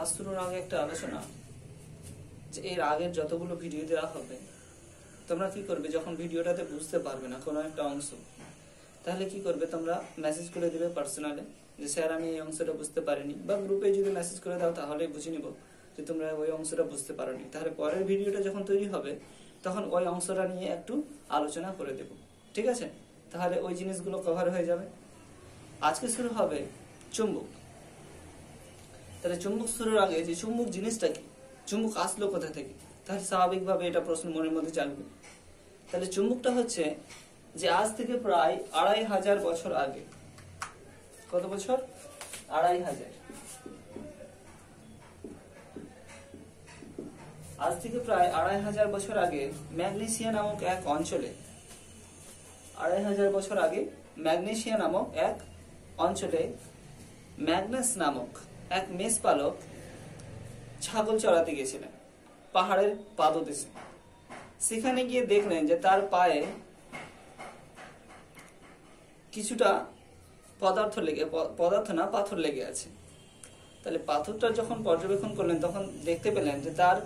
Class শুরুর আগে একটা আলোচনা, যে এর আগের যতগুলো ভিডিও দেওয়া হবে তোমরা কি করবে, যখন ভিডিওটাতে বুঝতে পারবে না কোনো একটা অংশ, তাহলে কি করবে, তোমরা মেসেজ করে দিবে পার্সোনালে যে স্যার আমি এই অংশটা বুঝতে পারিনি, বা গ্রুপে যদি মেসেজ করে দাও তাহলে বুঝে নিব যে তোমরা ওই অংশটা বুঝতে পারোনি। তাহলে পরের ভিডিওটা যখন তৈরি হবে তখন ওই অংশটা নিয়ে একটু আলোচনা করে দেব, ঠিক আছে? তাহলে ওই জিনিসগুলো কভার হয়ে যাবে। আজকে শুরু হবে চুম্বক। তাহলে চুম্বক শুরুর আগে যে চুম্বক জিনিসটা কি, চুম্বক আসলো কোথা থেকে, তাহলে স্বাভাবিকভাবে এটা প্রশ্ন মনের মধ্যে জাগবে। তাহলে চুম্বকটা হচ্ছে যে আজ থেকে প্রায় ২৫০০ বছর আগে, কত বছর? ২৫০০। আজ থেকে প্রায় ২৫০০ বছর আগে ম্যাগনেসিয়া নামক এক অঞ্চলে, ২৫০০ বছর আগে ম্যাগনেসিয়া নামক এক অঞ্চলে ম্যাগনাস নামক এক মেষপালক ছাগল চড়াতে গেছিলেন পাহাড়ের পাদদেশে। সেখানে গিয়ে দেখলেন যে তার পায়ে কিছুটা পাথর লেগে আছে। তাহলে পাথরটা যখন পর্যবেক্ষণ করলেন তখন দেখতে পেলেন যে তার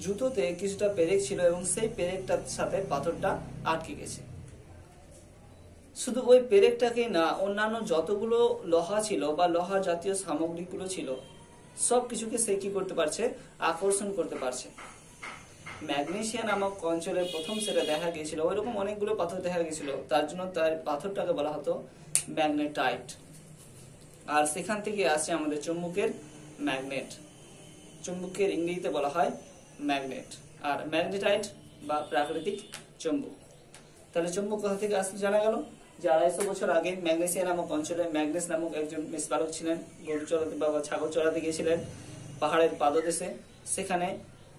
জুতোতে কিছুটা পেরেক ছিল এবং সেই পেরেকটার সাথে পাথরটা আটকে গেছে। শুধু ওই পেরেকটাকেই না, অন্যান্য যতগুলো লোহা ছিল বা লোহা জাতীয় সামগ্রীগুলো ছিল সবকিছুকে সে কি করতে পারছে, আকর্ষণ করতে পারছে। ম্যাগনেসিয়া নামক অঞ্চলে প্রথম সেটা দেখা গিয়েছিল, ওইরকম অনেকগুলো পাথর দেখা গেছিল, তার জন্য তার পাথরটাকে বলা হতো ম্যাগনেটাইট। আর সেখান থেকে আসছে আমাদের চুম্বকের ম্যাগনেট। চুম্বকের ইংরেজিতে বলা হয় ম্যাগনেট, আর ম্যাগনেটাইট বা প্রাকৃতিক চুম্বক। তাহলে চুম্বক কোথা থেকে আসছে জানা গেল যে ২৫০ বছর আগে ম্যাগনেসিয়া নামক অঞ্চলে ম্যাগনেস নামক একজন মেষপালক ছিলেন, গরু চড়াতে বা ছাগল চড়াতে গিয়েছিলেন পাহাড়ের পাদদেশে। সেখানে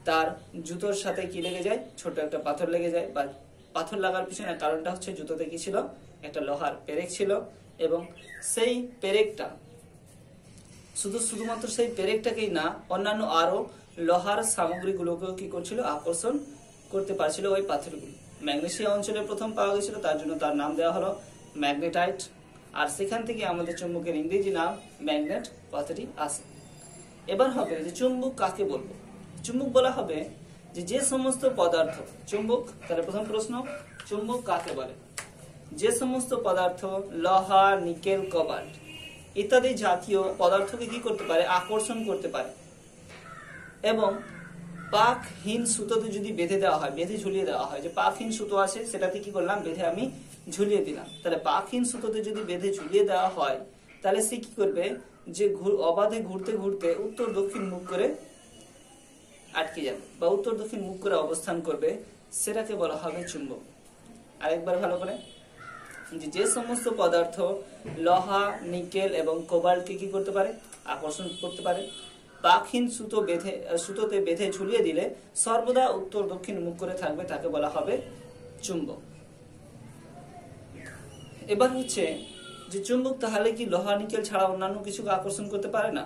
তার জুতোর সাথে কি লেগে যায়, ছোট একটা পাথর লেগে যায়। বা পাথর লাগার পিছনে কারণটা হচ্ছে জুতোতে কি ছিল, একটা লোহার পেরেক ছিল, এবং সেই পেরেকটা শুধুমাত্র সেই পেরেকটাকেই না, অন্যান্য আরো লোহার সামগ্রীগুলোকেও কি করছিল, আকর্ষণ করতে পারছিল ওই পাথরগুলো। ম্যাগনেসিয়া অঞ্চলে প্রথম পাওয়া গেছিল, তার জন্য তার নাম দেওয়া হলো ম্যাগনেটাইট। আর সেখান থেকে আমাদের চুম্বকের ইংরেজি নাম ম্যাগনেট কথাটি আসে। এবার হবে যে চুম্বক কাকে বলবো। চুম্বক বলা হবে যে সমস্ত পদার্থ চুম্বক। তাহলে প্রথম প্রশ্ন, চুম্বক কাকে বলে? যে সমস্ত পদার্থ লোহা, নিকেল, কোবাল্ট ইত্যাদি জাতীয় পদার্থকে কি করতে পারে, আকর্ষণ করতে পারে। এবং পাকহীন সুতোতে যদি বেঁধে দেওয়া হয়, বেঁধে ঝুলিয়ে দেওয়া হয়, যে পাকহীন সুতো আছে সেটাতে কি করলাম, বেঁধে আমি ঝুলিয়ে দিলাম। তাহলে পাকহীন সুতোতে যদি বেঁধে ঝুলিয়ে দেওয়া হয় তাহলে সে কি করবে, যে অবাধে ঘুরতে ঘুরতে উত্তর দক্ষিণ মুখ করে আটকে যাবে বা উত্তর দক্ষিণ মুখ করে অবস্থান করবে, সেটাকে বলা হবে চুম্বক। আরেকবার ভালো করে, যে সমস্ত পদার্থ লোহা, নিকেল এবং কোবাল্টকে কি করতে পারে, আকর্ষণ করতে পারে, পাকহীন সুতোতে বেঁধে ঝুলিয়ে দিলে সর্বদা উত্তর দক্ষিণ মুখ করে থাকবে, তাকে বলা হবে চুম্বক। এবার হচ্ছে যে চুম্বক তাহলে কি লোহা, নিকেল ছাড়া অন্যান্য কিছুকে আকর্ষণ করতে পারে না?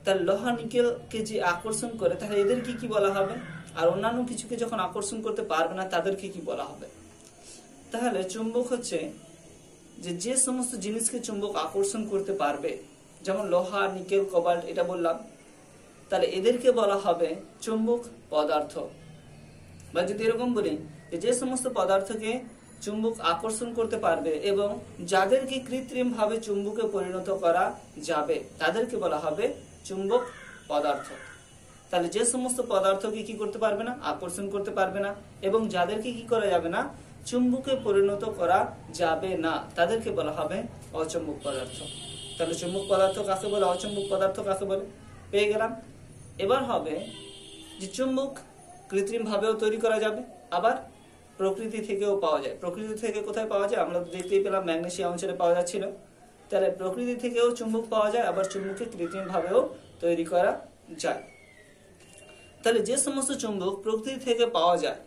তাহলে লোহা, নিকেলকে যে আকর্ষণ করে তাহলে এদেরকে কি বলা হবে? আর অন্যান্য কিছুকে যখন আকর্ষণ করতে পারবে না তাদেরকে কি বলা হবে? তাহলে চুম্বক হচ্ছে যে সমস্ত জিনিসকে চুম্বক আকর্ষণ করতে পারবে, যেমন লোহা, নিকেল, কোবাল্ট এটা বললাম, তাহলে এদেরকে বলা হবে চুম্বক পদার্থ। বা যদি এরকম বলি যে সমস্ত পদার্থকে চুম্বক আকর্ষণ করতে পারবে এবং যাদেরকে কৃত্রিম ভাবে চুম্বকে পরিণত করা যাবে তাদেরকে বলা হবে চুম্বক পদার্থ। তাহলে যে সমস্ত পদার্থকে কি করতে পারবে না, আকর্ষণ করতে পারবে না, এবং যাদেরকে কি করা যাবে না, চুম্বকে পরিণত করা যাবে না, তাদেরকে বলা হবে অচুম্বক পদার্থ। তাহলে চুম্বক পদার্থ কাকে বলে, অচুম্বক পদার্থ কাকে বলে পেয়ে গেলাম। এবার হবে যে চুম্বক কৃত্রিম ভাবেও তৈরি করা যাবে, আবার প্রকৃতি থেকেও পাওয়া যায়। প্রকৃতি থেকে কোথায় পাওয়া যায়, আমরা দেখতেই পেলাম ম্যাগনেসিয়া অঞ্চলে পাওয়া যাচ্ছিল। তাহলে প্রকৃতি থেকেও চুম্বক পাওয়া যায়, আবার চুম্বককে কৃত্রিম ভাবেও তৈরি করা যায়। তাহলে যে সমস্ত চুম্বক প্রকৃতি থেকে পাওয়া যায়,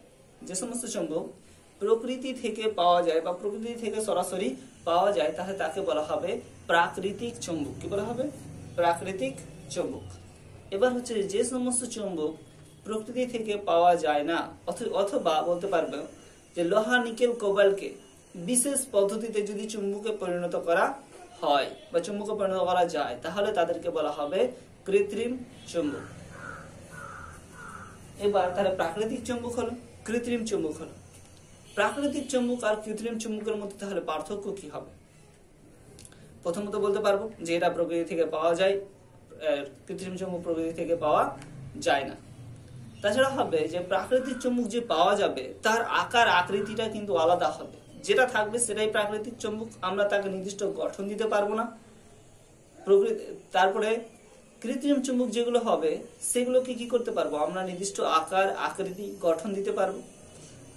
যে সমস্ত চুম্বক প্রকৃতি থেকে পাওয়া যায় বা প্রকৃতি থেকে সরাসরি পাওয়া যায়, তাহলে তাকে বলা হবে প্রাকৃতিক চুম্বক। কি বলা হবে, প্রাকৃতিক চুম্বক। এবার হচ্ছে যে সমস্ত চুম্বক প্রকৃতি থেকে পাওয়া যায় না, অথবা বলতে পারবে যে লোহা, নিকেল, কোবাল্টকে বিশেষ পদ্ধতিতে যদি চুম্বকে পরিণত করা হয় বা চুম্বকে পরিণত করা যায় তাহলে তাদেরকে বলা হবে কৃত্রিম চুম্বক। এবার তাহলে প্রাকৃতিক চুম্বক হলো, কৃত্রিম চুম্বক হলো। প্রাকৃতিক চুম্বক আর কৃত্রিম চুম্বকের মধ্যে তাহলে পার্থক্য কি হবে? প্রথমত বলতে পারবো যে এটা প্রকৃতি থেকে পাওয়া যায়, কৃত্রিম চুম্বক প্রকৃতি থেকে পাওয়া যায় না। তাছাড়া হবে যে প্রাকৃতিক চুম্বক যে পাওয়া যাবে তার আকার আকৃতিটা কিন্তু আলাদা হবে, যেটা থাকবে সেটাই প্রাকৃতিক চুম্বক, আমরা তাকে নির্দিষ্ট গঠন দিতে পারবো না। তারপরে কৃত্রিম চুম্বক যেগুলো হবে সেগুলোকে কি করতে পারবো, আমরা নির্দিষ্ট আকার আকৃতি গঠন দিতে পারবো।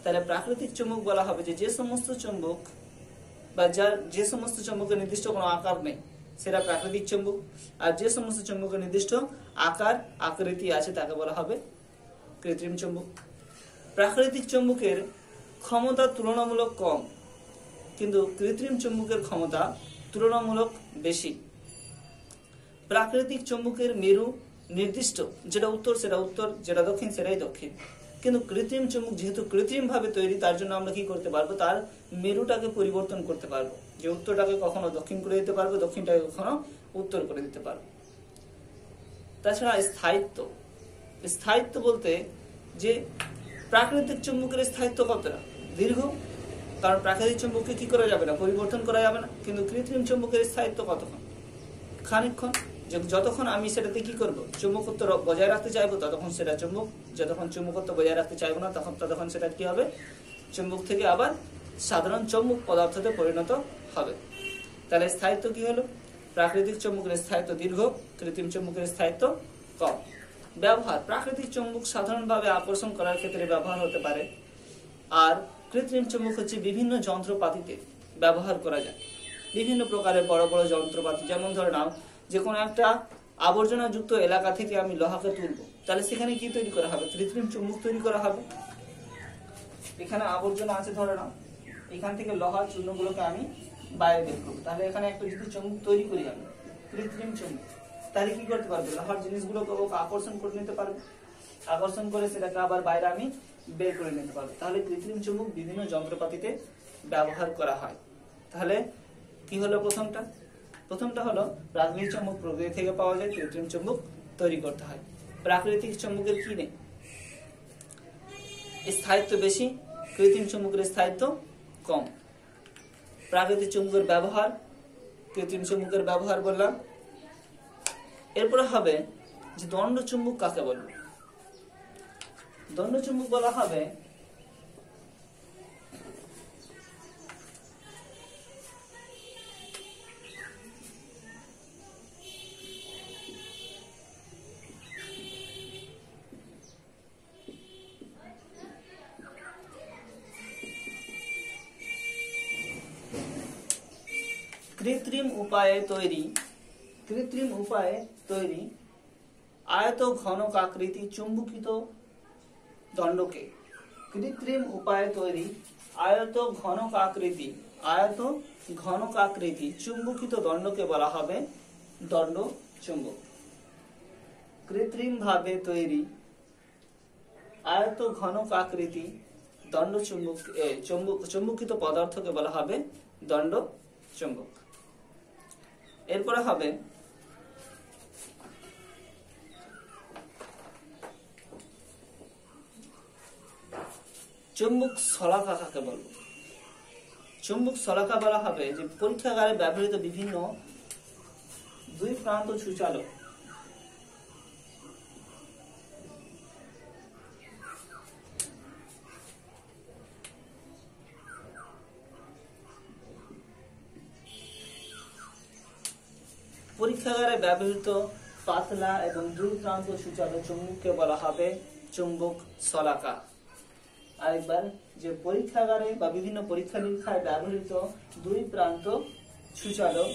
তাহলে প্রাকৃতিক চুম্বক বলা হবে যে সমস্ত চুম্বক বা যে সমস্ত চুম্বকের নির্দিষ্ট কোনো আকার নেই সেটা প্রাকৃতিক চুম্বক, আর যে সমস্ত চুম্বকের নির্দিষ্ট আকার আকৃতি আছে তাকে বলা হবে কৃত্রিম চুম্বক। প্রাকৃতিক চুম্বকের ক্ষমতা তুলনামূলক কম, কিন্তু কৃত্রিম চুম্বকের ক্ষমতা তুলনামূলক বেশি। প্রাকৃতিক চুম্বকের মেরু নির্দিষ্ট, যেটা উত্তর সেটা উত্তর, যেটা দক্ষিণ সেটাই দক্ষিণ। কিন্তু কৃত্রিম চুম্বক যেহেতু কৃত্রিম ভাবে তৈরি, তার জন্য আমরা কি করতে পারবো, তার মেরুটাকে পরিবর্তন করতে পারবো, যে উত্তরটাকে কখনো দক্ষিণ করে দিতে পারবো, দক্ষিণটাকে কখনো উত্তর করে দিতে পারবো। তাছাড়া স্থায়িত্ব, স্থায়িত্ব বলতে যে প্রাকৃতিক চুম্বকের স্থায়িত্ব কতটা দীর্ঘ, কারণ প্রাকৃতিক চুম্বককে কি করা যাবে না, পরিবর্তন করা যাবে না। কিন্তু কৃত্রিম চুম্বকের স্থায়িত্ব কতক্ষণ, খানিকক্ষণ। যতক্ষণ আমি সেটাতে কি করব, চুম্বকত্ব বজায় রাখতে চাইবো ততক্ষণ সেটা চুম্বক, যতক্ষণ চুম্বকত্ব বজায় রাখতে চাইবো না ততক্ষণ সেটা কি হবে, চুম্বক থেকে আবার সাধারণ চুম্বক পদার্থতে পরিণত হবে। তাহলে স্থায়িত্ব কি হলো, প্রাকৃতিক চুম্বকের স্থায়িত্ব দীর্ঘ, কৃত্রিম চুম্বকের স্থায়িত্ব কম। ব্যবহার, প্রাকৃতিক চুম্বক সাধারণভাবে আকর্ষণ করার ক্ষেত্রে ব্যবহার হতে পারে, আর কৃত্রিম চুম্বক হচ্ছে বিভিন্ন যন্ত্রপাতিতে ব্যবহার করা যায়। বিভিন্ন প্রকারের বড় বড় যন্ত্রপাতি, যেমন ধরে নাও যে কোনো একটা আবর্জনা যুক্ত এলাকা থেকে আমি লোহাকে তুলবো, তাহলে সেখানে কি তৈরি করা হবে, কৃত্রিম চুম্বক তৈরি করা হবে। এখানে আবর্জনা আছে ধরে নাও, এখান থেকে লোহার চূর্ণগুলোকে আমি বাইরে বের করবো, তাহলে এখানে একটা যদি চুম্বক তৈরি করি আমি, কৃত্রিম চুম্বক, তাহলে কি করতে পারবে, লোহার জিনিসগুলোকে আকর্ষণ করে নিতে পারবে, আকর্ষণ করে সেটাকে আবার বাইরে আমি বের করে নিতে পারবো। তাহলে কৃত্রিম চুম্বক বিভিন্ন যন্ত্রপাতিতে ব্যবহার করা হয়। তাহলে কি হলো, প্রথমটা হলো প্রাকৃতিক চুম্বক প্রকৃতি থেকে পাওয়া যায়, কৃত্রিম চুম্বক তৈরি করতে হয়। প্রাকৃতিক চুম্বকের কি নেই, স্থায়িত্ব বেশি, কৃত্রিম চুম্বকের স্থায়িত্ব কম। প্রাকৃতিক চুম্বকের ব্যবহার, কৃত্রিম চুম্বকের ব্যবহার বললাম। এরপরে হবে যে দণ্ড চুম্বক কাকে বলবো। দণ্ড চুম্বক বলা হবে কৃত্রিম উপায়ে তৈরি আয়ত ঘনক আকৃতি চুম্বকিত দণ্ডকে, কৃত্রিম উপায়ে তৈরি আয়ত ঘনক আকৃতি চুম্বকিত দণ্ডকে বলা হবে দণ্ড চুম্বক। কৃত্রিম ভাবে তৈরি আয়ত ঘনক আকৃতি দণ্ড চুম্বকিত পদার্থকে বলা হবে দণ্ড চুম্বক। এরপরে হবে চুম্বক শলাকা কাকে বলবো। চুম্বক শলাকা বলা হবে যে পরীক্ষাগারে ব্যবহৃত বিভিন্ন দুই প্রান্ত সূচালক পরীক্ষাগারে ব্যবহৃত পাতলা এবং দুই প্রান্ত সূচালক চুম্বককে বলা হবে চুম্বক শলাকা। আরেকবার, যে পরীক্ষাগারে বা বিভিন্ন পরীক্ষা নিরীক্ষায় ব্যবহৃত দুই প্রান্ত সূচালক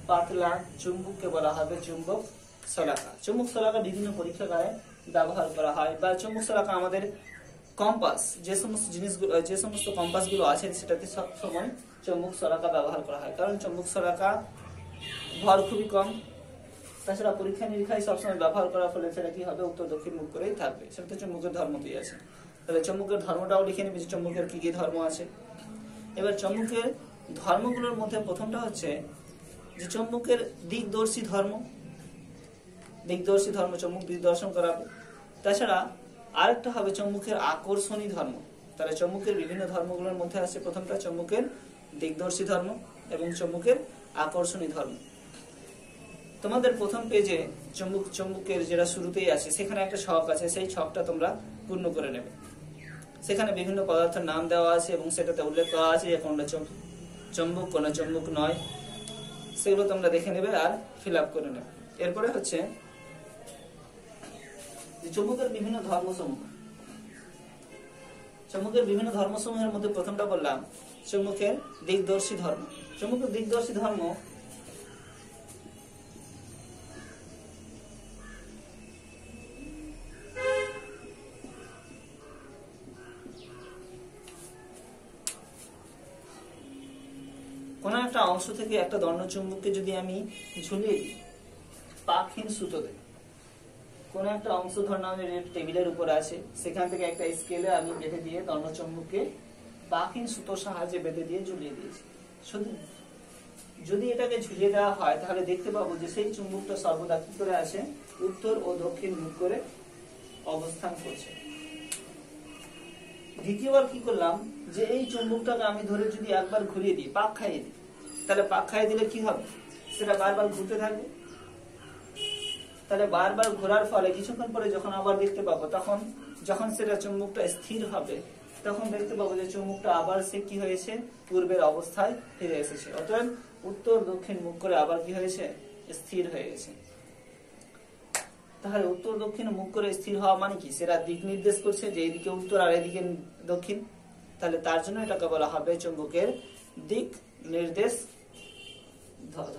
পাতলা চুম্বককে বলা হবে চুম্বক শলাকা। চুম্বক শলাকা বিভিন্ন পরীক্ষাগারে ব্যবহার করা হয়, বা চুম্বক শলাকা আমাদের কম্পাস, যে সমস্ত কম্পাস গুলো আছে সেটাতে সব সময় চুম্বক শলাকা ব্যবহার করা হয়, কারণ চুম্বক শলাকা ভর খুবই কম। তাছাড়া পরীক্ষা নিরীক্ষায় সবসময় ব্যবহার করার ফলে সেটা কি হবে, উত্তর দক্ষিণ মুখ করেই থাকবে। সেটা তো চুম্বকের ধর্মতেই আছে। তাহলে চুম্বকের ধর্মটাও লিখে নিবি, চুম্বকের কি কি ধর্ম আছে। এবার চুম্বকের ধর্মগুলোর মধ্যে প্রথমটা হচ্ছে যে চুম্বকের দিকদর্শী ধর্ম, দিকদর্শী ধর্ম, চুম্বক দিক দর্শন করাবে। তাছাড়া আরেকটা হবে চুম্বকের আকর্ষণী ধর্ম। তাহলে চুম্বকের বিভিন্ন ধর্মগুলোর মধ্যে আছে প্রথমটা চুম্বকের দিকদর্শী ধর্ম এবং চুম্বকের আকর্ষণী ধর্ম। তোমাদের প্রথম পেজে চুম্বকের যেটা শুরুতেই আছে সেখানে একটা ছক আছে, সেই ছকটা তোমরা পূর্ণ করে নেবে। সেখানে বিভিন্ন পদার্থের নাম দেওয়া আছে এবং সেটাতে উল্লেখ করা আছে যে কোনটা চুম্বক কোনটা চুম্বক নয়, সেগুলো তোমরা দেখে নেবে আর ফিল আপ করে নেবে। এরপরে হচ্ছে চুম্বকের বিভিন্ন ধর্মসমূহ। চুম্বকের বিভিন্ন ধর্মসমূহের মধ্যে প্রথমটা বললাম চুম্বকের দিকদর্শী ধর্ম। চুম্বকের দিকদর্শী ধর্ম কোন একটা অংশ থেকে একটা দণ্ডচুম্বককে যদি আমি ঝুলিয়ে দিই পাকহীন সুতোতে, কোন একটা অংশ ধরুন আমি টেবিলের উপরে আছে, সেখান থেকে একটা স্কেলে আমি বেঁধে দিয়ে দণ্ডচুম্বককে পাকহীন সুতোর সাহায্যে বেঁধে দিয়ে ঝুলিয়ে দিয়েছি। শুধু যদি এটাকে ঝুলিয়ে দেওয়া হয় তাহলে দেখতে পাবো যে সেই চুম্বকটা সর্বদা কি করে আছে, উত্তর ও দক্ষিণ মুখ করে অবস্থান করছে। দ্বিতীয়বার কি করলাম যে এই চুম্বকটাকে আমি ধরে যদি একবার ঘুরিয়ে দিই, পাক খাইয়ে দিই, তাহলে পাক খাইয়ে দিলে কি হবে, সেটা বারবার ঘুরতে থাকবে। তাহলে বারবার ঘোরার ফলে কিছুক্ষণ পরে যখন আবার দেখতে পাবো, তখন যখন সেটা চুম্বকটা স্থির হবে তখন দেখতে পাবো যে চুম্বকটা আবার সে কি হয়েছে, পূর্বের অবস্থায় ফিরে এসেছে। অতএব উত্তর দক্ষিণ মুখ করে আবার কি হয়েছে, স্থির হয়ে গেছে। তাহলে উত্তর দক্ষিণ মুখ করে স্থির হওয়া মানে কি, সেটা দিক নির্দেশ করছে যে এইদিকে উত্তর আর এদিকে দক্ষিণ। তাহলে তার জন্য এটাকে বলা হবে চুম্বকের দিক নির্দেশ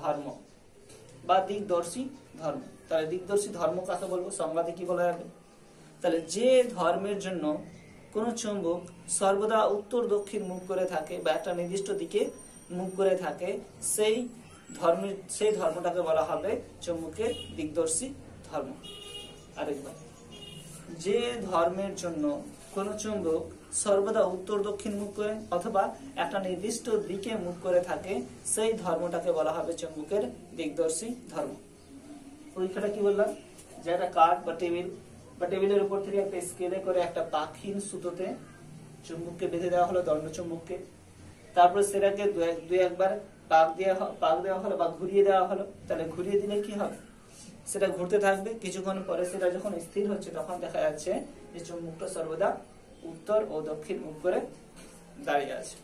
ধর্ম বা দিকদর্শী ধর্ম। তাহলে দিকদর্শী ধর্ম কাকে বলবো, সংজ্ঞাতে কি বলা যাবে, তাহলে যে ধর্মের জন্য কোন চুম্বক সর্বদা উত্তর দক্ষিণ মুখ করে থাকে বা একটা নির্দিষ্ট দিকে মুখ করে থাকে, সেই ধর্মটাকে বলা হবে চুম্বকের দিকদর্শী ধর্ম। আরেকবার, যে ধর্মের জন্য কোন চুম্বক সর্বদা উত্তর দক্ষিণ মুখ করে অথবা একটা নির্দিষ্ট দিকে মুখ করে থাকে, সেই ধর্মটাকে বলা হবে চুম্বকের দিকদর্শী ধর্ম। পরীক্ষাটা কি বললাম, যে একটা কাঠ বা টেবিলের উপর থেকে একটা স্কেলে করে একটা পাকহীন সুতোতে চুম্বককে বেঁধে দেওয়া হলো, দণ্ডচুম্বককে। তারপর সেটাকে দুই একবার পাক দেওয়া হলো বা ঘুরিয়ে দেওয়া হলো। তাহলে ঘুরিয়ে দিলে কি হবে, সেটা ঘুরতে থাকবে। কিছুক্ষণ পরে সেটা যখন স্থির হচ্ছে তখন দেখা যাচ্ছে যে চুম্বকটা সর্বদা উত্তর ও দক্ষিণ মুখ করে দাঁড়িয়ে আছে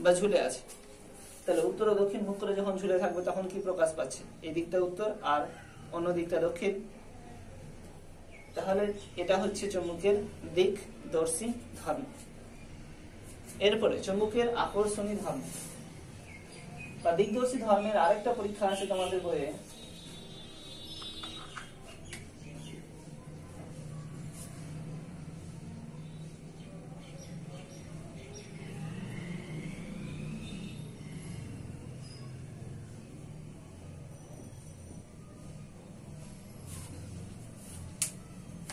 বা ঝুলে আছে। তাহলে উত্তর ও দক্ষিণ মুখ করে যখন ঝুলে থাকবে তখন কি প্রকাশ পাচ্ছে, এই দিকটা উত্তর আর অন্য দিকটা দক্ষিণ। তাহলে এটা হচ্ছে চুম্বকের দিকদর্শী ধর্ম। এরপরে চুম্বকের আকর্ষণী ধর্ম বা দিকদর্শী ধর্মের আরেকটা পরীক্ষা আছে তোমাদের বইয়ে।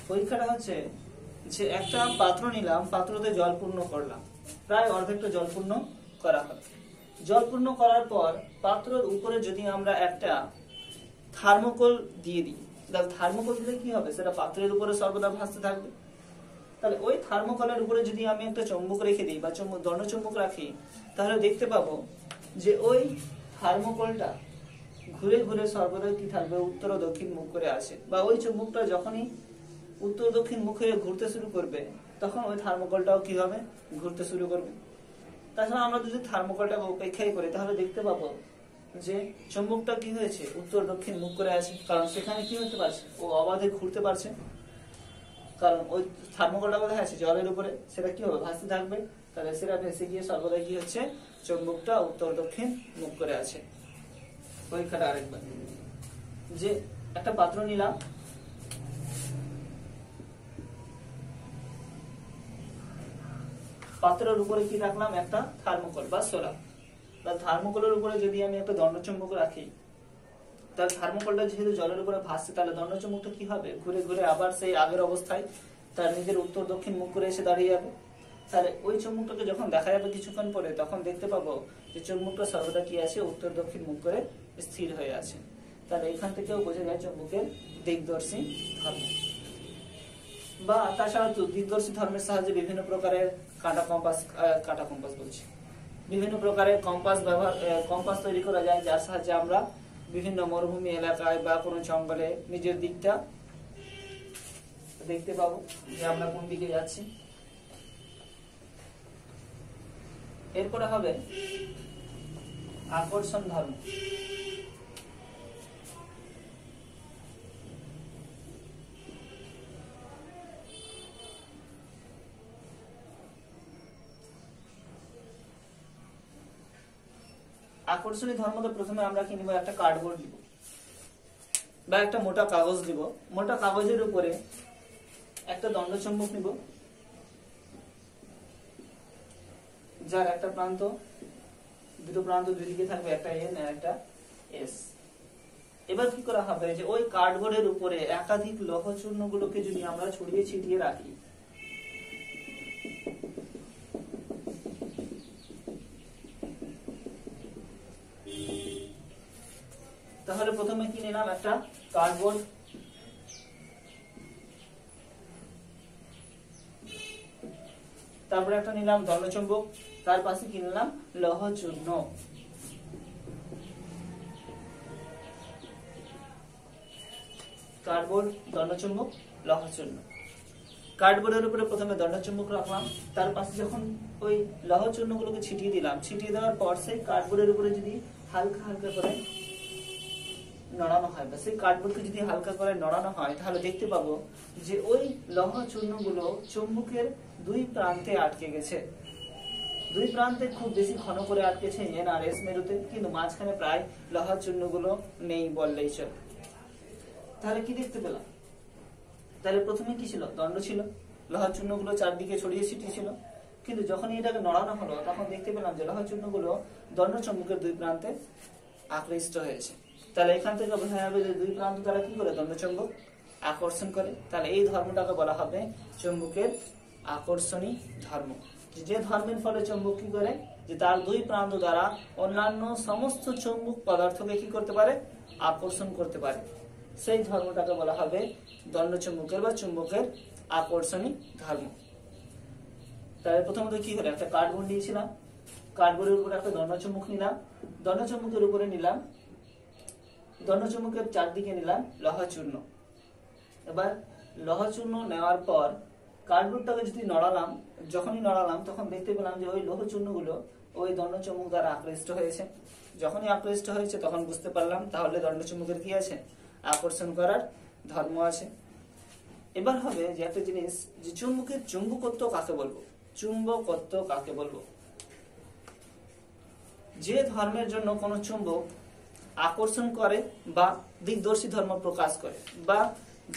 পরীক্ষাটা হচ্ছে যে একটা পাত্র নিলাম, পাত্রতে জল পূর্ণ করলাম, প্রায় অর্ধেকটা জল পূর্ণ করা হবে। জল পূর্ণ করার পর পাত্রের উপরে যদি আমরা একটা থার্মোকল দিয়ে দিই, তাহলে থার্মোকল দিলে কি হবে, সেটা পাত্রের উপরে সর্বদা ভাসতে থাকবে। তাহলে ওই থার্মোকলের উপরে যদি আমি একটা চুম্বক রেখে দিই বা দণ্ডচুম্বক রাখি, তাহলে দেখতে পাবো যে ওই থার্মোকলটা ঘুরে ঘুরে সর্বদা কি থাকবে, উত্তর ও দক্ষিণ মুখ করে আসে। বা ওই চুম্বকটা যখনই উত্তর দক্ষিণ মুখে ঘুরতে শুরু করবে তখন ওই থার্মোকলটাও কি হবে, ঘুরতে শুরু করবে। তাছাড়া আমরা যদি থার্মোকলটাকে উপেক্ষাই করি তাহলে দেখতে পাবো যে চুম্বকটা কি হয়েছে, উত্তর দক্ষিণ মুখ করে আছে। কারণ সেখানে কি হতে পারছে, ও অবাধে ঘুরতে পারছে। কারণ ওই থার্মোকলটা কোথায় আছে, জলের উপরে, সেটা কি হবে, ভাসতে থাকবে। তাহলে সেটা ভেসে গিয়ে সর্বদা কি হচ্ছে, চুম্বকটা উত্তর দক্ষিণ মুখ করে আছে। পরীক্ষাটা আরেকবার, যে একটা পাত্র নিলাম, পাত্রের উপরে কি রাখলাম, একটা থার্মোকল বা সোলার। থার্মোকলের উপরে যদি আমি একটা দণ্ডচুম্বক রাখি, তাহলে থার্মোকলটা যেহেতু জলের উপরে ভাসছে, তাহলে দণ্ডচুম্বকটা কি হবে, ঘুরে ঘুরে আবার সেই আগের অবস্থায় তার নিজের উত্তর দক্ষিণ মুখ করে এসে দাঁড়িয়ে যাবে। তাহলে ওই চুম্বকটাকে যখন দেখা যাবে কিছুক্ষণ পরে, তখন দেখতে পাবো যে চুম্বকটা সর্বদা কি আছে, উত্তর দক্ষিণ মুখ করে স্থির হয়ে আছে। তাহলে এখান থেকেও বোঝা যায় চুম্বকের দিকদর্শী ধর্ম। বা তাছাড়া দিকদর্শী ধর্মের সাহায্যে বিভিন্ন প্রকারের কাঁটা কম্পাস বলছি, বিভিন্ন প্রকারের কম্পাস তৈরি করা যায়, যার সাহায্যে আমরা বিভিন্ন মরুভূমি এলাকায় বা কোনো জঙ্গলে নিজের দিকটা দেখতে পাবো যে আমরা কোন দিকে যাচ্ছি। এরপরে হবে আকর্ষণ ধর্ম। আকর্ষণী ধর্মতে প্রথমে আমরা কি নিব, একটা কার্ডবোর্ড নিব বা একটা মোটা কাগজ দিব। মোটা কাগজের উপরে একটা দণ্ডচুম্বক নিব, যার একটা প্রান্ত, দুটো প্রান্ত দুই দিকে থাকবে, একটা এন আর একটা এস। এবার কি করা হবে, যে ওই কার্ডবোর্ডের উপরে একাধিক লৌহ চূর্ণ গুলোকে যদি আমরা ছড়িয়ে ছিটিয়ে রাখি, তাহলে প্রথমে কি নিলাম, একটা কার্ডবোর্ড, তারপরে একটা নিলাম দণ্ডচুম্বক, তার পাশে কি নিলাম, লৌহ চূর্ণ। কার্ডবোর্ড, দণ্ডচুম্বক, লৌহ চূর্ণ। কার্ডবোর্ডের উপরে প্রথমে দণ্ডচুম্বক রাখলাম, তার পাশে যখন ওই লৌহ চূর্ণ গুলোকে ছিটিয়ে দিলাম, ছিটিয়ে দেওয়ার পর সেই কার্ডবোর্ডের উপরে যদি হালকা হালকা করে নড়ানো হয়, বা সেই কার্ডবোর্ডকে যদি হালকা করে নড়ানো হয়, তাহলে দেখতে পাবো যে ওই লৌহ চূর্ণগুলো চুম্বকের দুই প্রান্তে আটকে গেছে। দুই প্রান্তে খুব বেশি ঘন করে আটকেছে এন আর এস মেরুতে, কিন্তু মাঝখানে প্রায় লৌহ চূর্ণগুলো নেই বললেই চলে। তাহলে কি দেখতে পেলাম, তাহলে প্রথমে কি ছিল, দণ্ড ছিল, লৌহ চূর্ণগুলো চারদিকে ছড়িয়ে ছিটিয়ে ছিল, কিন্তু যখনই এটাকে নড়ানো হলো তখন দেখতে পেলাম যে লৌহ চূর্ণগুলো দণ্ড চুম্বকের দুই প্রান্তে আকৃষ্ট হয়েছে। তাহলে এখান থেকে বোঝা যাবে যে দুই প্রান্ত দ্বারা কি করে, দণ্ডচুম্বক আকর্ষণ করে। তাহলে এই ধর্মটাকে বলা হবে চুম্বকের আকর্ষণী ধর্ম। যে ধর্মের ফলে চুম্বক কি করে, যে তার দুই প্রান্ত দ্বারা অন্যান্য সমস্ত চুম্বক পদার্থকে কি করতে পারে, আকর্ষণ করতে পারে, সেই ধর্মটাকে বলা হবে দণ্ডচুম্বকের বা চুম্বকের আকর্ষণী ধর্ম। তাহলে প্রথমত কি হলো, একটা কার্ডবোর্ড নিয়েছিলাম, কার্ডবোর্ডের উপরে একটা দণ্ডচুম্বক নিলাম, দণ্ডচুম্বকের উপরে নিলাম, দণ্ডচুম্বকের চারদিকে নিলাম লৌহ চূর্ণ। এবার লৌহ চূর্ণ নেওয়ার পর কার্ডবোর্ডটাকে যদি নড়ালাম, যখনই নড়ালাম তখন দেখতে পেলাম যে ওই লৌহ চূর্ণগুলো ওই দণ্ডচুম্বক দ্বারা আকৃষ্ট হয়েছে। যখনই আকৃষ্ট হয়েছে তখন বুঝতে পারলাম তাহলে দণ্ডচুম্বকের কি আছে, আকর্ষণ করার ধর্ম আছে। এবার হবে যে একটা জিনিস, যে চুম্বকের চুম্বকত্ব কাকে বলবো, চুম্বকত্ব কাকে বলবো। যে ধর্মের জন্য কোন চুম্বক আকর্ষণ করে বা দিকদর্শী ধর্ম প্রকাশ করে, বা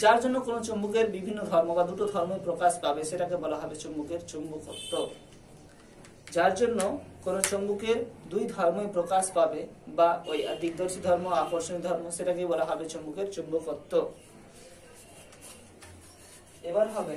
যার জন্য কোন চুম্বকের বিভিন্ন ধর্ম বা দুটো ধর্ম প্রকাশ পাবে, সেটাকে বলা হবে চুম্বকের চুম্বকত্ব। যার জন্য কোন চুম্বকের দুই ধর্মই প্রকাশ পাবে, বা ওই দিকদর্শী ধর্ম, আকর্ষণী ধর্ম, সেটাকে বলা হবে চুম্বকের চুম্বকত্ব। এবার হবে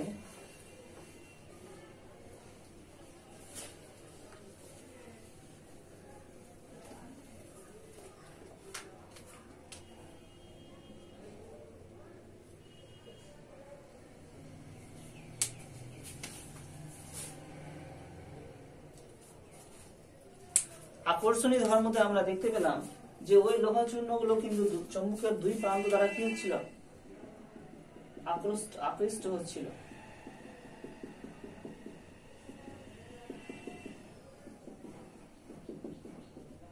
আকর্ষণী ধর্মতে আমরা দেখতে পেলাম যে ওই লৌহ চূর্ণগুলো কিন্তু চুম্বকের দুই প্রান্ত দ্বারা কি হচ্ছিল, আকৃষ্ট হচ্ছিল।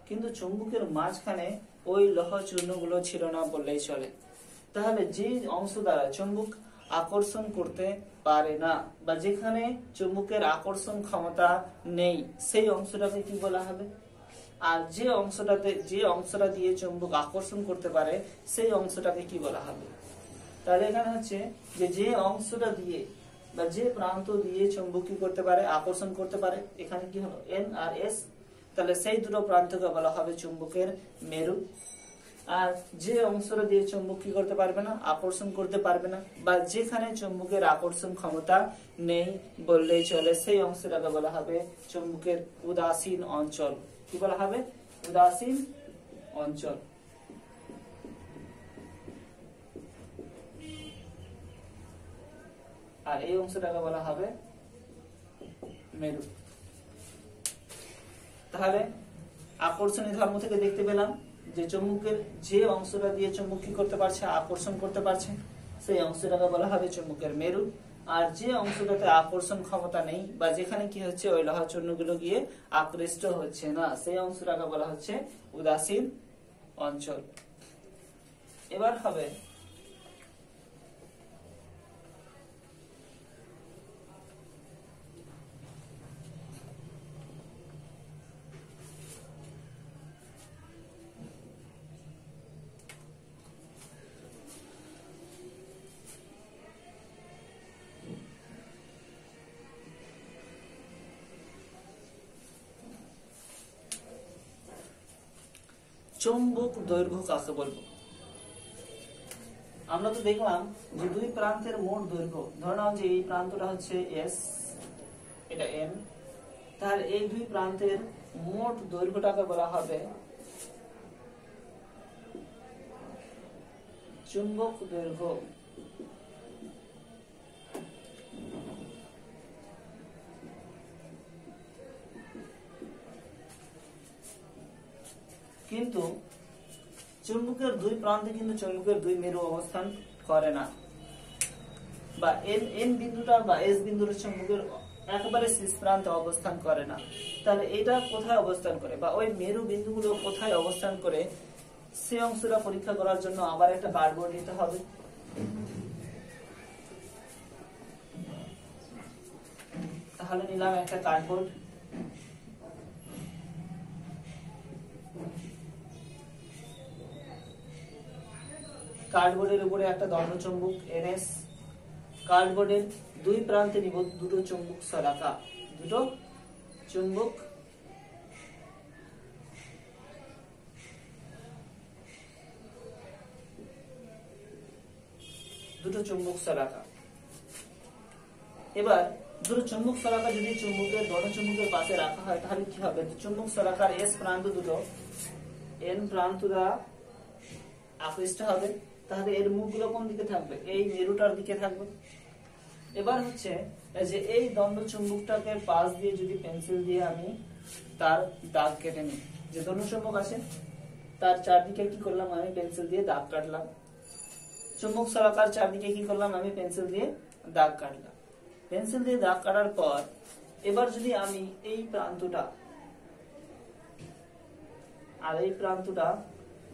কিন্তু চুম্বকের মাঝখানে ওই লৌহ চূর্ণগুলো ছিল না বললেই চলে। তাহলে যে অংশ দ্বারা চুম্বক আকর্ষণ করতে পারে না, বা যেখানে চুম্বকের আকর্ষণ ক্ষমতা নেই, সেই অংশটাকে কি বলা হবে। আর যে অংশটা দিয়ে চুম্বক আকর্ষণ করতে পারে, সেই অংশটাকে কি বলা হবে। তাহলে এখানে হচ্ছে যে অংশটা দিয়ে বা যে প্রান্ত দিয়ে চুম্বক কি করতে পারে, আকর্ষণ করতে পারে, এখানে কি হলো, এন আর এস। তাহলে সেই দুটো প্রান্তকে বলা হবে চুম্বকের মেরু। আর যে অংশটা দিয়ে চুম্বক কি করতে পারবে না, আকর্ষণ করতে পারবে না, বা যেখানে চুম্বকের আকর্ষণ ক্ষমতা নেই বললেই চলে, সেই অংশটাকে বলা হবে চুম্বকের উদাসীন অঞ্চল। কি বলা হবে, উদাসীন অঞ্চল। আর এই অংশটাকে বলা হবে মেরু। তাহলে আকর্ষণী ধর্ম থেকে দেখতে পেলাম যে চুম্বকের যে অংশটা দিয়ে চুম্বক কি করতে পারছে, আকর্ষণ করতে পারছে, সেই অংশটাকে বলা হবে চুম্বকের মেরু। আর যে অংশটাতে আকর্ষণ ক্ষমতা নেই বা যেখানে কি হচ্ছে ওই লোহা চূর্ণগুলো গিয়ে আকৃষ্ট হচ্ছে না, সেই অংশটাকে বলা হচ্ছে উদাসীন অঞ্চল। এবার হবে চৌম্বক দৈর্ঘ্য কাকে বলবো। আমরা তো দেখলাম যে দুই প্রান্তের মোট দৈর্ঘ্য, ধরে নাও যে এই প্রান্তটা হচ্ছে এস, এটা এম, তাহলে এই দুই প্রান্তের মোট দৈর্ঘ্যটাকে বলা হবে চুম্বক দৈর্ঘ্য। কিন্তু চুম্বকের দুই প্রান্তে কিন্তু চুম্বকের দুই মেরু অবস্থান করে না, বা এন বিন্দুটা বা এস বিন্দুর চুম্বকের একেবারে শেষ প্রান্তে অবস্থান করে না। তাহলে এটা কোথায় অবস্থান করে বা ওই মেরু বিন্দুগুলো কোথায় অবস্থান করে, সে অংশটা পরীক্ষা করার জন্য আবার একটা কার্ডবোর্ড নিতে হবে। তাহলে নিলাম একটা কার্ডবোর্ড। কার্ডবোর্ডের উপরে একটা দণ্ডচুম্বক এনএস, কার্ডবোর্ডের দুই প্রান্তে নিব দুটো চুম্বক শলাকা, দুটো চুম্বক শলাকা। এবার দুটো চুম্বক শলাকা যদি চুম্বকের দণ্ডচুম্বকের পাশে রাখা হয় তাহলে কি হবে, চুম্বক শলাকার এস প্রান্ত দুটো এন প্রান্ত দ্বারা আকৃষ্ট হবে, তাহলে এর মুখগুলো কোন দিকে থাকবে, এই মেরুটার দিকে থাকবে। এবার হচ্ছে যে এই দণ্ড চুম্বকটাকে পাশ দিয়ে যদি পেন্সিল দিয়ে আমি তার দাগ কেটে নিই, যে দণ্ড চুম্বক আছে তার চারদিকে কি করলাম, আমি পেন্সিল দিয়ে দাগ কাটলাম। চুম্বক শলাকার চারদিকে কি করলাম, আমি পেন্সিল দিয়ে দাগ কাটলাম। পেন্সিল দিয়ে দাগ কাটার পর এবার যদি আমি এই প্রান্তটা আর এই প্রান্তটা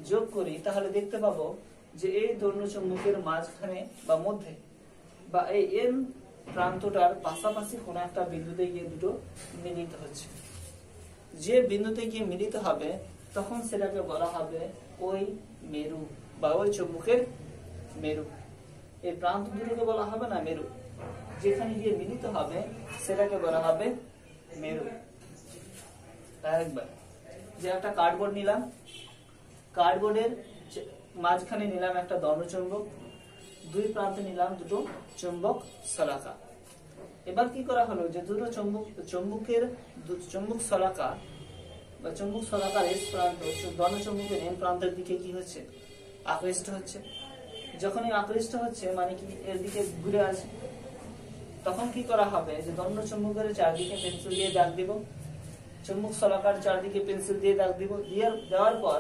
যোগ করি তাহলে দেখতে পাবো যে এই দণ্ড চুম্বকের মাঝখানে বা মধ্যে বা এই এন প্রান্তটার পাশাপাশি কোন একটা বিন্দুতে গিয়ে দুটো মিলিত হচ্ছে। যে বিন্দুতে গিয়ে মিলিত হবে তখন সেটাকে বলা হবে ওই মেরু বা ওই চুম্বকের মেরু। এই প্রান্ত দুটোকে বলা হবে না মেরু, যেখানে গিয়ে মিলিত হবে সেটাকে বলা হবে মেরু। আরেকবার, যে একটা কার্ডবোর্ড নিলাম, কার্ডবোর্ডের মাঝখানে নিলাম একটা দণ্ডচুম্বক, দুই প্রান্তে নিলাম দুটো চুম্বক শলাকা। এবার কি করা হলো, যে দুটো চুম্বক শলাকা বা চুম্বক শলাকার এস প্রান্ত দণ্ডচুম্বকের এন প্রান্তের দিকে কি হচ্ছে, আকৃষ্ট হচ্ছে। যখনই আকৃষ্ট হচ্ছে মানে কি এর দিকে ঘুরে আছে, তখন কি করা হবে, যে দণ্ডচুম্বকের চারদিকে পেন্সিল দিয়ে দাগ দিব, চুম্বক শলাকার চারদিকে পেন্সিল দিয়ে দাগ দিব। দেওয়ার পর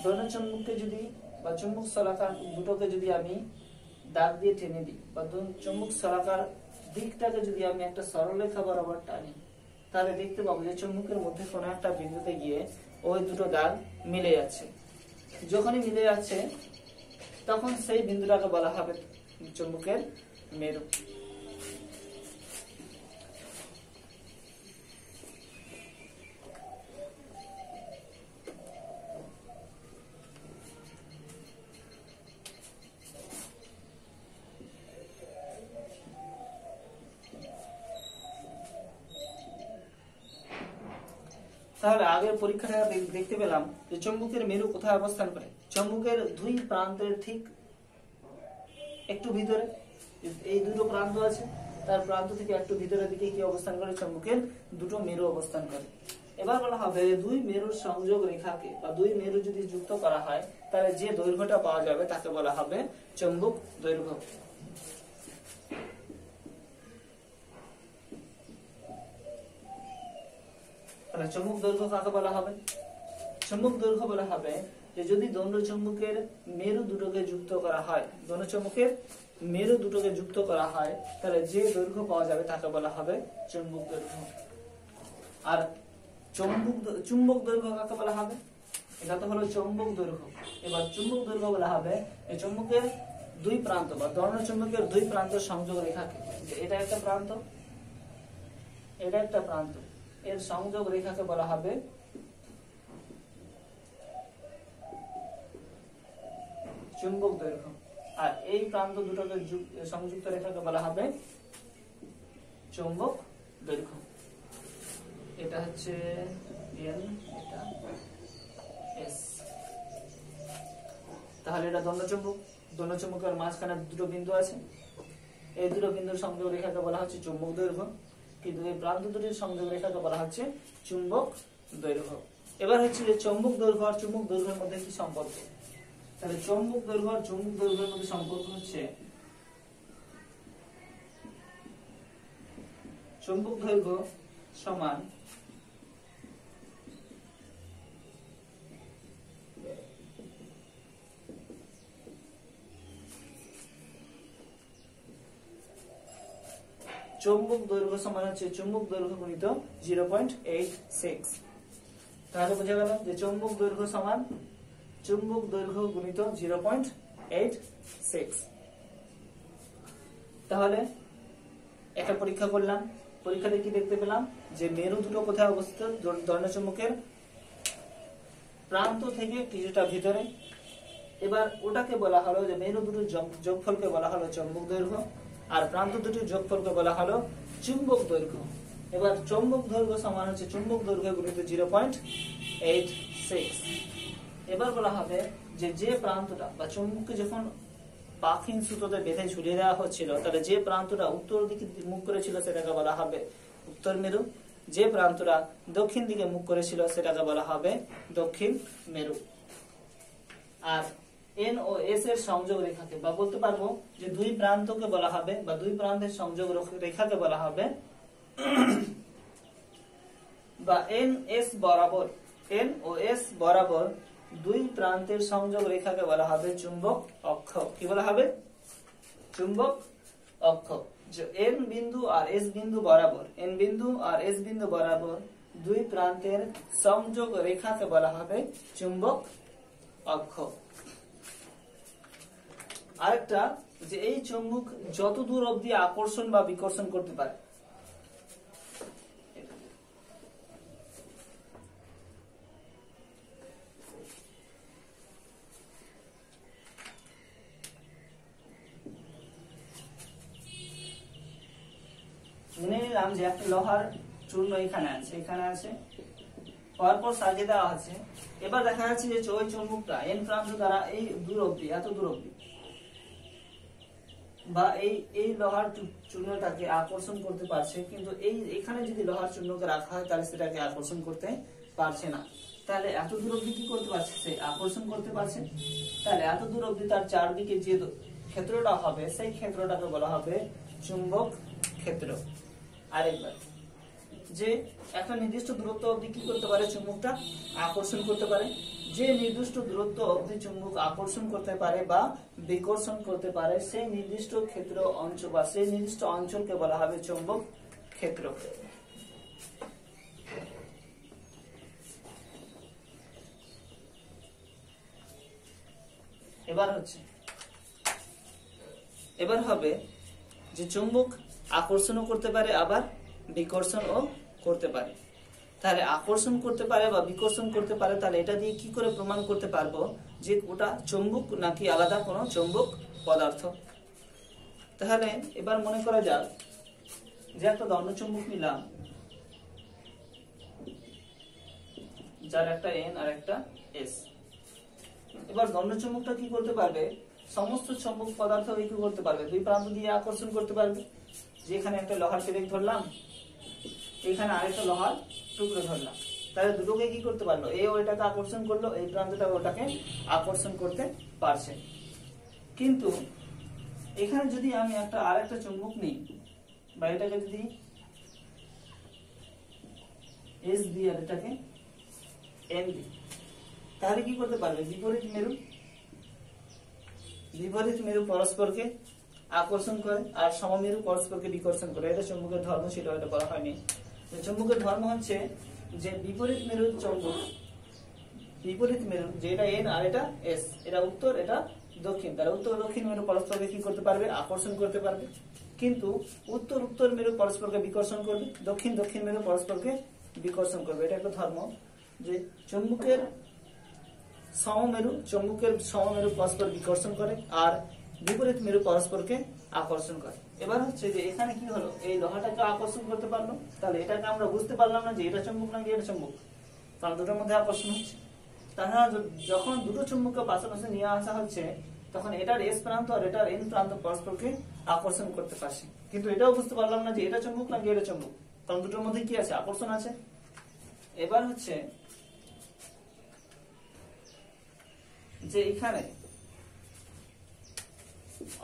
দণ্ডচুম্বককে যদি বা চুম্বক শলাকার দুটোকে যদি আমি দাগ দিয়ে টেনে দিই বা চুম্বক শলাকার দিকটাকে যদি আমি একটা সরলরেখা বরাবর টানি, তাহলে দেখতে পাবো যে চুম্বকের মধ্যে কোনো একটা বিন্দুতে গিয়ে ওই দুটো দাগ মিলে যাচ্ছে। যখনই মিলে যাচ্ছে তখন সেই বিন্দুটাকে বলা হবে চুম্বকের মেরু। তাহলে আগের পরীক্ষাটা দেখতে পেলাম যে চুম্বকের মেরু কোথায় অবস্থান করে, চুম্বকের দুই প্রান্তের ঠিক একটু ভিতরে, এই দুটো প্রান্ত আছে তার প্রান্ত থেকে একটু ভিতরের দিকে কি অবস্থান করে, চুম্বকের দুটো মেরু অবস্থান করে। এবার বলা হবে দুই মেরুর সংযোগ রেখাকে বা দুই মেরু যদি যুক্ত করা হয় তাহলে যে দৈর্ঘ্যটা পাওয়া যাবে তাকে বলা হবে চুম্বক দৈর্ঘ্য। তাহলে চুম্বক দৈর্ঘ্য কাকে বলা হবে? চুম্বক দৈর্ঘ্য বলা হবে যে যদি দণ্ড চুম্বকের মেরু দুটোকে যুক্ত করা হয়, দণ্ড চুম্বকের মেরু দুটোকে যুক্ত করা হয়, তাহলে যে দৈর্ঘ্য পাওয়া যাবে তাকে বলা হবে চুম্বক দৈর্ঘ্য। আর চুম্বক দৈর্ঘ্য কাকে বলা হবে? এটা তো হলো চুম্বক দৈর্ঘ্য। এবার চুম্বক দৈর্ঘ্য বলা হবে এই চুম্বকের দুই প্রান্ত বা দণ্ড চুম্বকের দুই প্রান্ত সংযোগ রেখাকে, এটা একটা প্রান্ত, এটা একটা প্রান্ত, এর সংযোগ রেখাকে বলা হবে চুম্বক দৈর্ঘ্য। আর এই প্রান্ত দুটোকে সংযুক্ত রেখাকে বলা হবে চুম্বক দৈর্ঘ্য। এটা হচ্ছে এন, এটা এস। তাহলে এটা দণ্ডচুম্বক, দণ্ডচুম্বকের মাঝখানে দুটো বিন্দু আছে, এই দুটো বিন্দুর সংযোগ রেখাকে বলা হচ্ছে চুম্বক দৈর্ঘ্য, কিন্তু এই প্রান্ত দুটির সংযোগ রেখাকে বলা হচ্ছে চুম্বক দৈর্ঘ্য। এবার হচ্ছে যে চুম্বক দৈর্ঘ্য আর চুম্বক দৈর্ঘ্যের মধ্যে কি সম্পর্ক? তাহলে চুম্বক দৈর্ঘ্য আর চুম্বক দৈর্ঘ্যের মধ্যে সম্পর্ক হচ্ছে চুম্বক দৈর্ঘ্য সমান চুম্বক দৈর্ঘ্য সমান হচ্ছে চুম্বক দৈর্ঘ্য গুণিত 0.86। তাহলে বোঝা গেল যে চুম্বক দৈর্ঘ্য সমান চুম্বক দৈর্ঘ্য গুণিত 0.86। তাহলে একটা পরীক্ষা করলাম, পরীক্ষাতে কি দেখতে পেলাম যে মেরু দুটো কোথায় অবস্থিত? দণ্ডচুম্বকের প্রান্ত থেকে কিছুটা ভিতরে। এবার ওটাকে বলা হলো যে মেরু দুটোর যোগফলকে বলা হলো চুম্বক দৈর্ঘ্য, আর প্রান্ত দুটির যোগফলকে বলা হলো চুম্বক দৈর্ঘ্য। এবার চুম্বক দৈর্ঘ্য সমান হচ্ছে চুম্বক দৈর্ঘ্য গুণিত 0.86। এবার বলা হবে যে যে প্রান্তটা বা চুম্বককে যখন পাখিন সুতোতে বেঁধে ঝুলিয়ে দেওয়া হচ্ছিল, তাহলে যে প্রান্তটা উত্তর দিকে মুখ করেছিল সেটাকে বলা হবে উত্তর মেরু, যে প্রান্তটা দক্ষিণ দিকে মুখ করেছিল সেটাকে বলা হবে দক্ষিণ মেরু। আর এন ও এস এর সংযোগ রেখাকে বা বলতে পারবো যে দুই প্রান্তকে বলা হবে বা দুই প্রান্তের সংযোগ রেখাকে বলা হবে বা এন এস বরাবর, এন ও এস বরাবর দুই প্রান্তের সংযোগ রেখাকে বলা হবে চুম্বক অক্ষ। কি বলা হবে? চুম্বক অক্ষ। যে এন বিন্দু আর এস বিন্দু বরাবর, এন বিন্দু আর এস বিন্দু বরাবর দুই প্রান্তের সংযোগ রেখাকে বলা হবে চুম্বক অক্ষ। আরেকটা যে এই চুম্বক যত দূর অবধি আকর্ষণ বা বিকর্ষণ করতে পারে, মনে নিলাম যে একটা লোহার চূর্ণ এখানে আছে, এখানে আছে, পরপর সাজিয়ে দেওয়া আছে। এবার দেখা যাচ্ছে যে ওই চুম্বকটা এন প্রান্ত দ্বারা এই দূর অবধি, এত দূর অবধি বা এই লোহার চূর্ণটাকে আকর্ষণ করতে পারছে, কিন্তু এখানে যদি লোহার চূর্ণকে রাখা হয় তাহলে সেটাকে আকর্ষণ করতে পারছে না। তাহলে এত দূর অবধি কি করতে পারছে? সে আকর্ষণ করতে পারছে। তাহলে এত দূর অবধি তার চারদিকে যে ক্ষেত্রটা হবে সেই ক্ষেত্রটাকে বলা হবে চুম্বক ক্ষেত্র। আরেকবার যে একটা নির্দিষ্ট দূরত্ব অবধি কি করতে পারে? চুম্বকটা আকর্ষণ করতে পারে। যে নির্দিষ্ট দূরত্ব অবধি চুম্বক আকর্ষণ করতে পারে বা বিকর্ষণ করতে পারে সেই নির্দিষ্ট ক্ষেত্র অঞ্চল বা সেই নির্দিষ্ট অঞ্চলকে বলা হবে চুম্বক ক্ষেত্র। এবার হবে যে চুম্বক আকর্ষণও করতে পারে আবার বিকর্ষণও করতে পারে। তাহলে আকর্ষণ করতে পারে বা বিকর্ষণ করতে পারে, তাহলে এটা দিয়ে কি করে প্রমাণ করতে পারবো যে ওটা চুম্বক নাকি আলাদা কোনো চুম্বক পদার্থ? তাহলে এবার মনে করা যাক যে একটা দণ্ডচুম্বক নিলাম যার একটা এন আর একটা এস। এবার দণ্ডচুম্বকটা কি করতে পারবে? সমস্ত চুম্বক পদার্থ কি করতে পারবে? দুই প্রান্ত দিয়ে আকর্ষণ করতে পারবে। যেখানে একটা লোহার পেরেক ধরলাম, এখানে আরেকটা লোহার টুকরো ধরলাম, তাহলে দুটোকে কি করতে পারলো? এই ওইটাকে আকর্ষণ করলো, এই প্রান্তটা ওটাকে আকর্ষণ করতে পারছে। কিন্তু এখানে যদি আমি একটা আরেকটা চুম্বক নিই বা এটাকে যদি এস দিয়ে আর এটাকে এন দিয়ে, তাহলে কি করতে পারবে? বিপরীত মেরু পরস্পরকে আকর্ষণ করে আর সমমেরু পরস্পরকে বিকর্ষণ করে। এটা চুম্বকের ধর্ম ছিল, এটা বলা হয়নি। চুম্বকের ধর্ম হচ্ছে যে বিপরীত মেরুর চুম্বক, বিপরীত মেরু যেটা এন আর এটা এস, এটা উত্তর এটা দক্ষিণ, তারা উত্তর দক্ষিণ মেরু পরস্পরকে কি করতে পারবে? আকর্ষণ করতে পারবে। কিন্তু উত্তর মেরু পরস্পরকে বিকর্ষণ করবে, দক্ষিণ মেরু পরস্পরকে বিকর্ষণ করবে। এটা একটা ধর্ম যে চুম্বকের সমমেরু পরস্পর বিকর্ষণ করে আর বিপরীত মেরু পরস্পরকে আকর্ষণ করে। এবার হচ্ছে যে এখানে কি হলো, এই লোহাটাকে আকর্ষণ করতে পারলো, তাহলে এটাকে আমরা বুঝতে পারলাম না যে এটা চুম্বক নাকি এটা চুম্বক, কারণ দুটোর মধ্যে আকর্ষণ হচ্ছে। তাহলে যখন দুটো চুম্বককে পাশাপাশি নিয়ে আসা হচ্ছে, তখন এটার এস প্রান্ত আর এটার এন প্রান্ত পরস্পরকে আকর্ষণ করতে পারছে, কিন্তু এটাও বুঝতে পারলাম না যে এটা চুম্বক নাকি এটা চুম্বক, কারণ দুটোর মধ্যে কি আছে? আকর্ষণ আছে। এবার হচ্ছে যে এখানে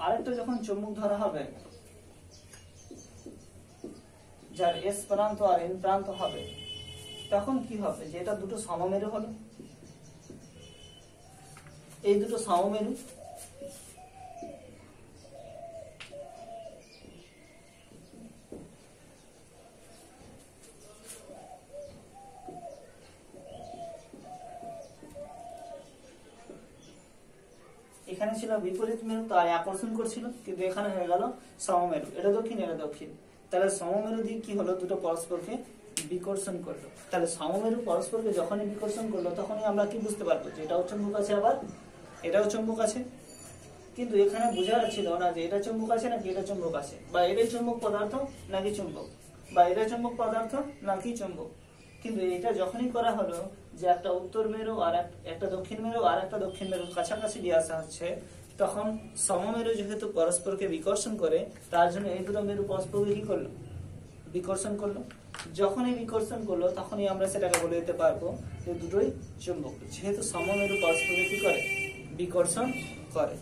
আরেকটা যখন চুম্বক ধরা হবে যার এস প্রান্ত আর এন প্রান্ত হবে, তখন কি হবে? যে এটা দুটো সমমেরু হলো, এই দুটো সমমেরু এখানে ছিল বিপরীত মেরু, তাই আকর্ষণ করছিল, কিন্তু এখানে হয়ে গেল সমমেরু, এটা দক্ষিণ এটা দক্ষিণ। তাহলে সমমেরু দিক কি হলো? দুটো পরস্পরকে বিকর্ষণ করলো। তাহলে সমমেরু পরস্পরকে যখনই বিকর্ষণ করলো, তখনই আমরা কি বুঝতে পারবো? যে এটাও চুম্বক আছে আবার এটাও চুম্বক আছে। কিন্তু এখানে বোঝা যাচ্ছিল না যে এটা চুম্বক আছে নাকি এটা চুম্বক আছে, বা এটাই চুম্বক পদার্থ নাকি চুম্বক, বা এটা চুম্বক পদার্থ নাকি চুম্বক। কিন্তু এটা যখনই করা হলো যে একটা উত্তর মেরু আর একটা দক্ষিণ মেরু আর একটা দক্ষিণ মেরু কাছাকাছি দিয়ে আসা হচ্ছে, তখন সমমেরু যেহেতু পরস্পরকে বিকর্ষণ করে, তার জন্য এই দুটো মেরু পরস্পরকে কি করলো? বিকর্ষণ করলো। যখনই বিকর্ষণ করলো, তখনই আমরা সেটাকে বলে দিতে পারবো যে দুটোই চুম্বক, যেহেতু সমমেরু পরস্পরকে কি করে? বিকর্ষণ করে।